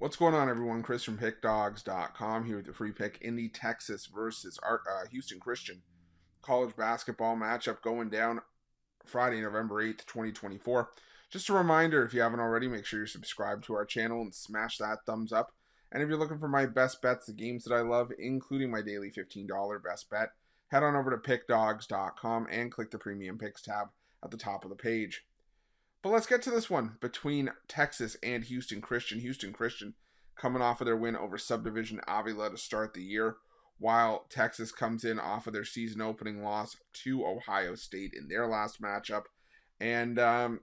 What's going on, everyone? Chris from Pickdawgz.com here with the free pick in the Texas versus Houston Christian college basketball matchup going down Friday, November 8th, 2024. Just a reminder, if you haven't already, make sure you're subscribed to our channel and smash that thumbs up. And if you're looking for my best bets, the games that I love, including my daily $15 best bet, head on over to Pickdawgz.com and click the Premium Picks tab at the top of the page. But let's get to this one between Texas and Houston Christian. Houston Christian coming off of their win over Subdivision Avila to start the year, while Texas comes in off of their season opening loss to Ohio State in their last matchup. And I'll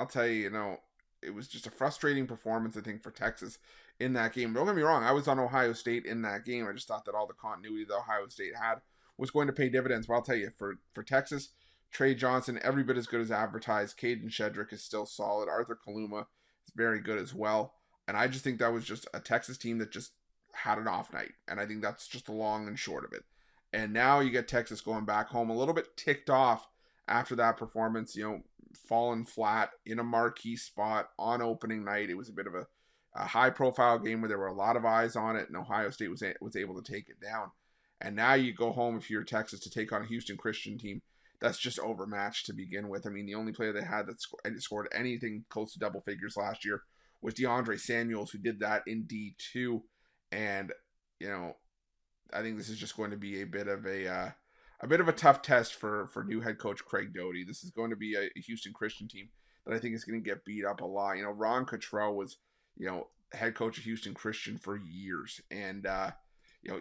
tell you, it was just a frustrating performance, I think, for Texas in that game. Don't get me wrong, I was on Ohio State in that game. I just thought that all the continuity that Ohio State had was going to pay dividends. But I'll tell you, for Texas, Trey Johnson, every bit as good as advertised. Caden Shedrick is still solid. Arthur Kaluma is very good as well. And I just think that was just a Texas team that just had an off night. And I think that's just the long and short of it. And now you get Texas going back home a little bit ticked off after that performance, falling flat in a marquee spot on opening night. It was a bit of a high-profile game where there were a lot of eyes on it, and Ohio State was able to take it down. And now you go home, if you're Texas, to take on a Houston Christian team that's just overmatched to begin with. I mean, the only player they had that scored anything close to double figures last year was DeAndre Samuels, who did that in D2. And, I think this is just going to be a bit of a tough test for new head coach Craig Doty. This is going to be a Houston Christian team that I think is going to get beat up a lot. Ron Cottrell was, head coach of Houston Christian for years. And,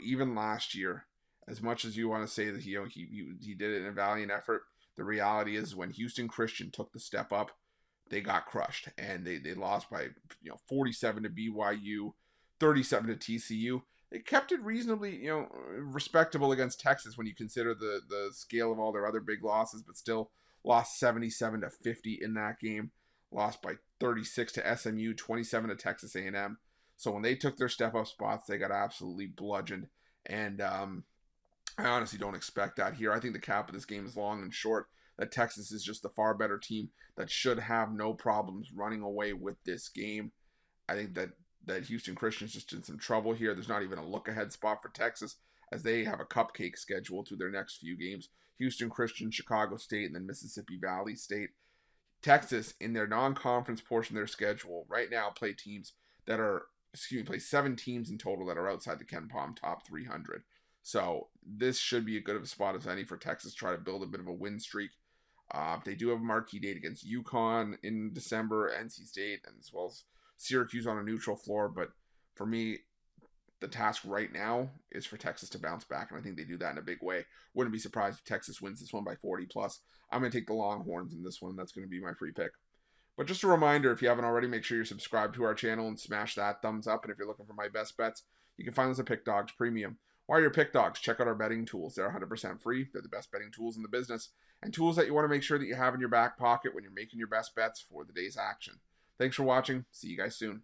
even last year, as much as you want to say that he did it in a valiant effort, the reality is when Houston Christian took the step up, they got crushed, and they lost by 47 to BYU, 37 to TCU. They kept it reasonably respectable against Texas when you consider the scale of all their other big losses, but still lost 77 to 50 in that game. Lost by 36 to SMU, 27 to Texas A&M. So when they took their step up spots, they got absolutely bludgeoned, and I honestly don't expect that here. I think the cap of this game is long and short, that Texas is just the far better team that should have no problems running away with this game. I think that Houston Christian's just in some trouble here. There's not even a look-ahead spot for Texas, as they have a cupcake schedule through their next few games. Houston Christian, Chicago State, and then Mississippi Valley State. Texas, in their non-conference portion of their schedule, right now play 7 teams in total that are outside the KenPom top 300. So this should be as good of a spot as any for Texas to try to build a bit of a win streak. They do have a marquee date against UConn in December, NC State, and as well as Syracuse on a neutral floor. But for me, the task right now is for Texas to bounce back, and I think they do that in a big way. Wouldn't be surprised if Texas wins this one by 40 plus. I'm going to take the Longhorns in this one. That's going to be my free pick. But just a reminder, if you haven't already, make sure you're subscribed to our channel and smash that thumbs up. And if you're looking for my best bets, you can find us at Pick Dawgz Premium. While you're Pick Dawgz, check out our betting tools. They're 100% free. They're the best betting tools in the business, and tools that you want to make sure that you have in your back pocket when you're making your best bets for the day's action. Thanks for watching. See you guys soon.